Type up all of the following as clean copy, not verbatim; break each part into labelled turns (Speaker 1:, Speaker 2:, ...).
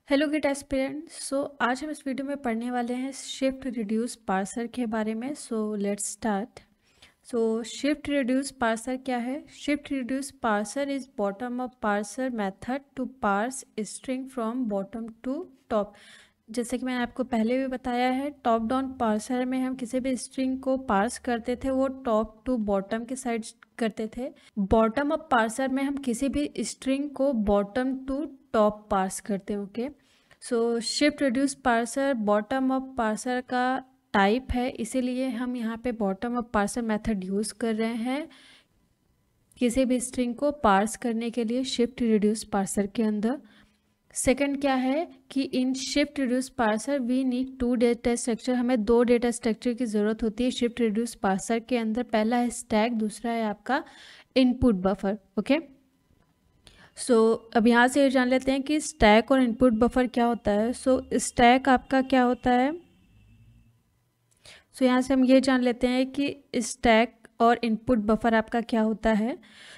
Speaker 1: Hello Git aspirants. आज हम इस वीडियो में पढ़ने वाले हैं शिफ्ट रिड्यूस पार्सर के बारे में। Let's start. Shift reduce parser क्या है? Shift reduce parser is bottom up parser method to parse string from bottom to top. जैसे कि मैंने आपको पहले भी बताया है, टॉप डाउन पार्सर में हम किसी भी स्ट्रिंग को पार्स करते थे वो टॉप टू बॉटम के साइड करते थे। बॉटम अप पार्सर में हम किसी भी स्ट्रिंग को बॉटम टू टॉप पार्स करते हैं। Okay, shift reduce parser bottom up parser का टाइप है, इसीलिए हम यहाँ पे bottom up parser method use कर रहे हैं किसी भी स्ट्रिंग को पार्स करने के लिए शिफ्ट रिड्यूस पार्सर के अंदर। सेकंड क्या है कि in shift reduce parser we need two data structure, हमें दो डेटा स्ट्रक्चर की ज़रूरत होती है शिफ्ट रिड्यूस पार्सर के अंदर। पहला है स्टैक, दूसरा है आपका इनपुट बफर। ओके, अब यहाँ से जान लेते हैं कि स्टैक और इनपुट बफर क्या होता है। स्टैक आपका क्या होता है? यहाँ से हम ये जान लेते हैं कि स्टैक और इनपुट बफर आपका क्या होता है।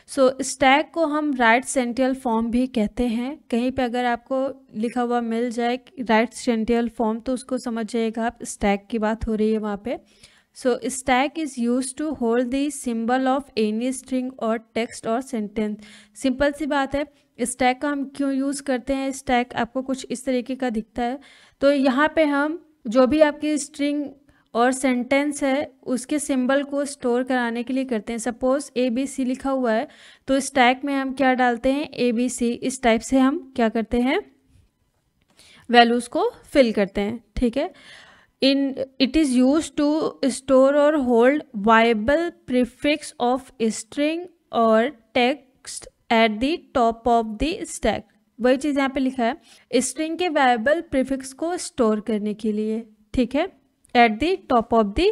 Speaker 1: स्टैक को हम राइट सेंट्रल फॉर्म भी कहते हैं। कहीं पे अगर आपको लिखा हुआ मिल जाए राइट सेंट्रल फॉर्म तो उसको समझ जाइएगा आप स्टैक की बात हो रही है वहाँ पे। Stack is use to hold the symbol of any string और टेक्स्ट और सेंटेंस। सिंपल सी बात है, स्टैक का हम क्यों यूज़ करते हैं? स्टैक आपको कुछ इस तरीके का दिखता है, तो यहाँ पे हम जो भी आपकी स्ट्रिंग और सेंटेंस है उसके सिंबल को स्टोर कराने के लिए करते हैं। सपोज ABC लिखा हुआ है तो स्टैक में हम क्या डालते हैं? ABC। इस टाइप से हम क्या करते हैं? वैल्यूज़ को फिल करते हैं। ठीक है, it is used to store or hold viable prefix of string or text at the top of the stack। वही चीज़ यहाँ पे लिखा है, स्ट्रिंग के वायबल प्रीफिक्स को स्टोर करने के लिए। ठीक है, eight the top of the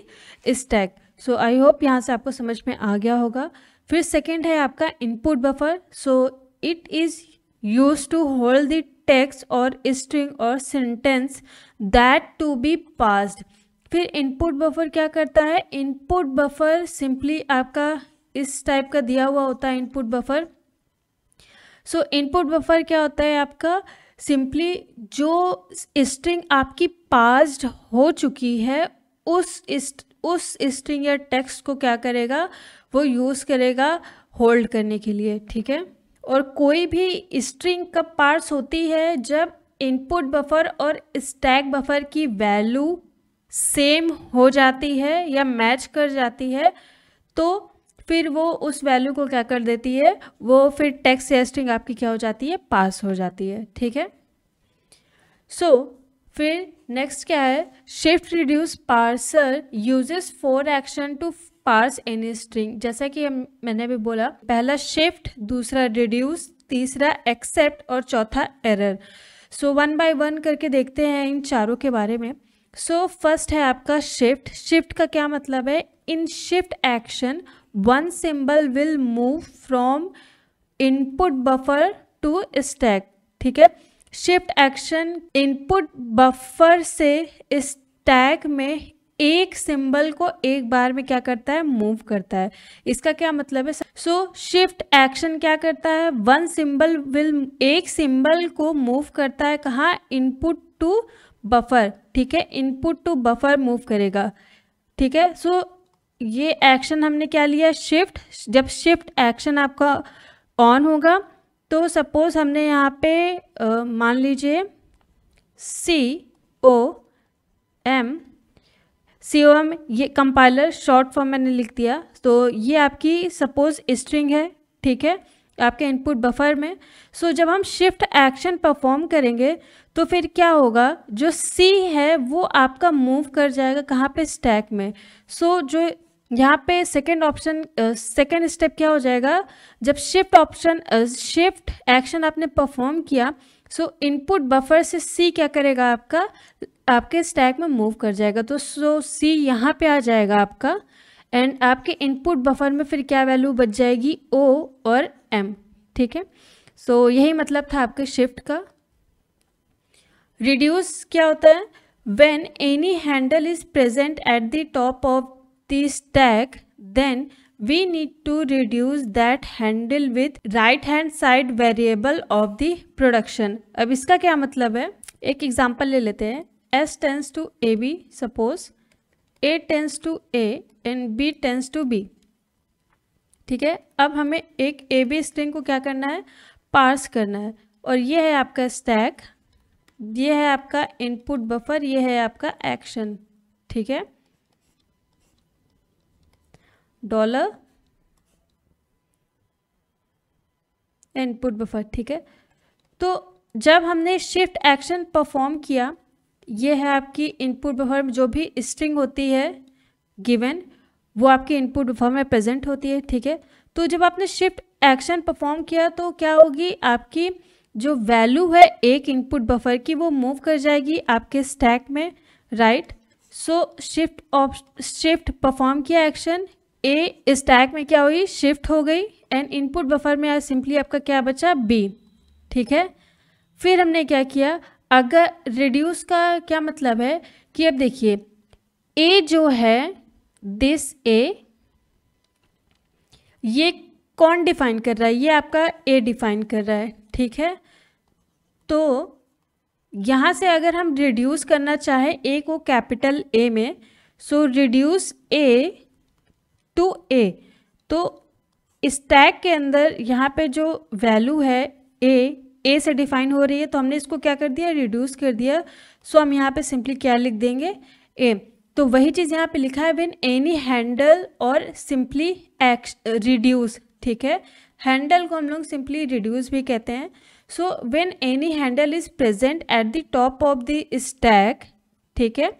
Speaker 1: stack. I hope यहाँ से आपको समझ में आ गया होगा। फिर सेकेंड है आपका input buffer. It is use to hold the text और स्ट्रिंग और sentence that to be passed. फिर इनपुट बफर क्या करता है? इनपुट बफर सिंपली आपका इस टाइप का दिया हुआ होता है इनपुट बफर। इनपुट बफर क्या होता है आपका? सिंपली जो स्ट्रिंग आपकी पास्ड हो चुकी है उस स्ट्रिंग या टेक्स्ट को क्या करेगा? वो यूज़ करेगा होल्ड करने के लिए। ठीक है, और कोई भी स्ट्रिंग कब पार्स होती है? जब इनपुट बफर और स्टैक बफर की वैल्यू सेम हो जाती है या मैच कर जाती है, तो फिर वो उस वैल्यू को क्या कर देती है? वो फिर टेक्स्ट या स्ट्रिंग आपकी क्या हो जाती है? पास हो जाती है। ठीक है, फिर नेक्स्ट क्या है? Shift reduce parser uses 4 action to parse any string. जैसा कि मैंने भी बोला, पहला शिफ्ट, दूसरा रिड्यूस, तीसरा एक्सेप्ट और चौथा एरर। वन बाय वन करके देखते हैं इन चारों के बारे में। फर्स्ट है आपका शिफ्ट। शिफ्ट का क्या मतलब है? In shift action one symbol will move from input buffer to stack. ठीक है, शिफ्ट एक्शन इनपुट बफर से स्टैक में एक सिंबल को एक बार में क्या करता है? मूव करता है। इसका क्या मतलब है? शिफ्ट एक्शन क्या करता है? वन सिंबल विल, एक सिंबल को मूव करता है कहाँ? Input to buffer. ठीक है, इनपुट टू बफर मूव करेगा। ठीक है, ये एक्शन हमने क्या लिया? शिफ्ट। जब शिफ्ट एक्शन आपका ऑन होगा तो सपोज हमने यहाँ पे मान लीजिए COM, ये कंपाइलर शॉर्ट फॉर्म मैंने लिख दिया। तो ये आपकी सपोज स्ट्रिंग है। ठीक है, आपके इनपुट बफर में। जब हम शिफ्ट एक्शन परफॉर्म करेंगे तो फिर क्या होगा? जो C है वो आपका मूव कर जाएगा कहाँ पे? स्टैक में। जो यहाँ पे सेकेंड ऑप्शन, सेकेंड स्टेप क्या हो जाएगा? जब शिफ्ट एक्शन आपने परफॉर्म किया, इनपुट बफर से C क्या करेगा? आपके स्टैक में मूव कर जाएगा। तो C यहाँ पे आ जाएगा आपका, एंड आपके इनपुट बफर में फिर क्या वैल्यू बच जाएगी? O और M। ठीक है, यही मतलब था आपके शिफ्ट का। रिड्यूस क्या होता है? When any handle is present at the top of the stack then we need to reduce that handle with right hand side variable of the production। अब इसका क्या मतलब है? एक एग्जांपल ले लेते हैं, S tends to A B, suppose A tends to A and B tends to B, ठीक है। अब हमें एक ए बी स्ट्रिंग को क्या करना है, पार्स करना है, और ये है आपका स्टैक, ये है आपका इनपुट बफर, ये है आपका एक्शन, ठीक है, डॉलर इनपुट बफर, ठीक है। तो जब हमने शिफ्ट एक्शन परफॉर्म किया, ये है आपकी इनपुट बफर, जो भी स्ट्रिंग होती है गिवन वो आपके इनपुट बफर में प्रेजेंट होती है, ठीक है। तो जब आपने शिफ्ट एक्शन परफॉर्म किया तो क्या होगी, आपकी जो वैल्यू है एक इनपुट बफर की वो मूव कर जाएगी आपके स्टैक में, राइट। सो शिफ्ट परफॉर्म किया एक्शन, ए स्टैक में क्या हुई, शिफ्ट हो गई, एंड इनपुट बफर में सिंपली आपका क्या बचा, बी, ठीक है। फिर हमने क्या किया, अगर रिड्यूस का क्या मतलब है कि अब देखिए ए जो है, दिस ए, ये कौन डिफाइन कर रहा है, ये आपका ए डिफाइन कर रहा है, ठीक है। तो यहाँ से अगर हम रिड्यूस करना चाहें ए को कैपिटल ए में, सो रिड्यूस ए टू ए, तो स्टैक के अंदर यहाँ पे जो वैल्यू है ए से डिफाइन हो रही है, तो हमने इसको क्या कर दिया, रिड्यूस कर दिया। सो हम यहाँ पे सिंपली क्या लिख देंगे, ए। तो वही चीज़ यहाँ पे लिखा है, व्हेन एनी हैंडल और सिंपली रिड्यूस, ठीक है। हैंडल को हम लोग सिंपली रिड्यूस भी कहते हैं। So when any handle is present at the top of the stack, ठीक है,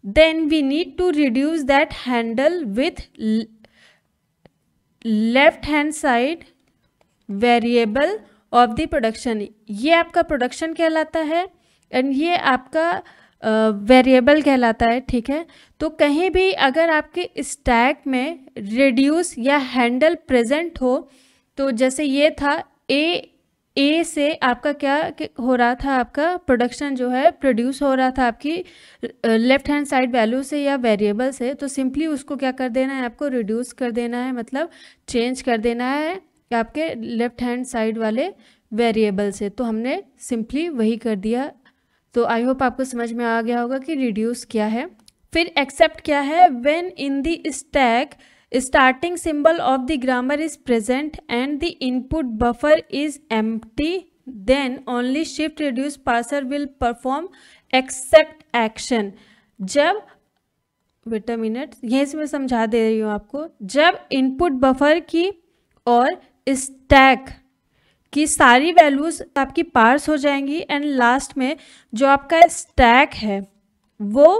Speaker 1: then we need to reduce that handle with left hand side variable of the production। ये आपका प्रोडक्शन कहलाता है एंड ये आपका वेरिएबल कहलाता है, ठीक है। तो कहीं भी अगर आपके स्टैक में रिड्यूस या हैंडल प्रेजेंट हो, तो जैसे ये था ए से आपका क्या हो रहा था, आपका प्रोडक्शन जो है प्रोड्यूस हो रहा था आपकी लेफ्ट हैंड साइड वैल्यू से या वेरिएबल से, तो सिंपली उसको क्या कर देना है, आपको रिड्यूस कर देना है, मतलब चेंज कर देना है आपके लेफ्ट हैंड साइड वाले वेरिएबल से। तो हमने सिंपली वही कर दिया। तो आई होप आपको समझ में आ गया होगा कि रिड्यूस क्या है। फिर एक्सेप्ट क्या है, when in the stack starting symbol of the grammar is present and the input buffer is empty, then only shift reduce parser will perform except action। जब वेट अ मिनट, यहीं से मैं समझा दे रही हूँ आपको, जब इनपुट बफर की और स्टैक की सारी वैल्यूज आपकी पार्स हो जाएंगी एंड लास्ट में जो आपका स्टैक है वो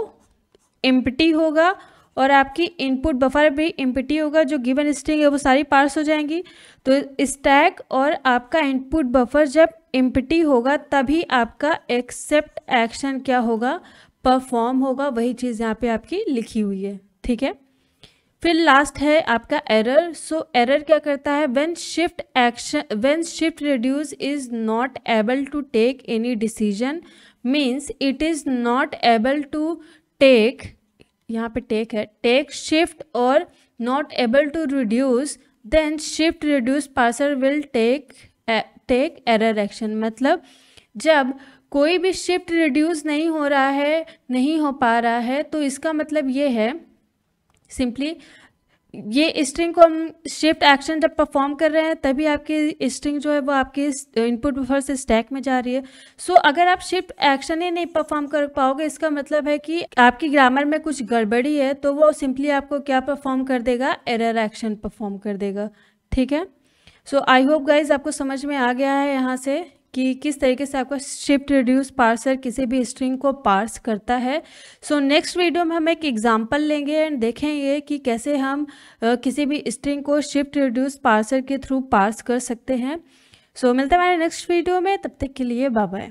Speaker 1: एम्प्टी होगा और आपकी इनपुट बफर भी एम्प्टी होगा, जो गिवन स्ट्रिंग है वो सारी पार्स हो जाएंगी। तो स्टैक और आपका इनपुट बफर जब एम्प्टी होगा तभी आपका एक्सेप्ट एक्शन क्या होगा, परफॉर्म होगा। वही चीज़ यहाँ पे आपकी लिखी हुई है, ठीक है। फिर लास्ट है आपका एरर। सो एरर क्या करता है, when shift reduce is not able to take any decision, means it is not able to take, यहाँ पे टेक है, टेक शिफ्ट और not able to reduce, then shift reduce parser will take error action. मतलब जब कोई भी shift reduce नहीं हो रहा है, नहीं हो पा रहा है, तो इसका मतलब ये है सिंपली ये स्ट्रिंग को हम शिफ्ट एक्शन जब परफॉर्म कर रहे हैं तभी आपकी स्ट्रिंग जो है वो आपके इनपुट बफर से स्टैक में जा रही है। सो अगर आप शिफ्ट एक्शन ही नहीं परफॉर्म कर पाओगे, इसका मतलब है कि आपकी ग्रामर में कुछ गड़बड़ी है, तो वो सिंपली आपको क्या परफॉर्म कर देगा, एरर एक्शन परफॉर्म कर देगा, ठीक है। सो आई होप गाइज आपको समझ में आ गया है यहाँ से कि किस तरीके से आपका शिफ्ट रिड्यूस पार्सर किसी भी स्ट्रिंग को पार्स करता है। सो नेक्स्ट वीडियो में हम एक एग्जांपल लेंगे एंड देखेंगे कि कैसे हम किसी भी स्ट्रिंग को शिफ्ट रिड्यूस पार्सर के थ्रू पार्स कर सकते हैं। सो मिलते हैं हमारे नेक्स्ट वीडियो में, तब तक के लिए बाय बाय।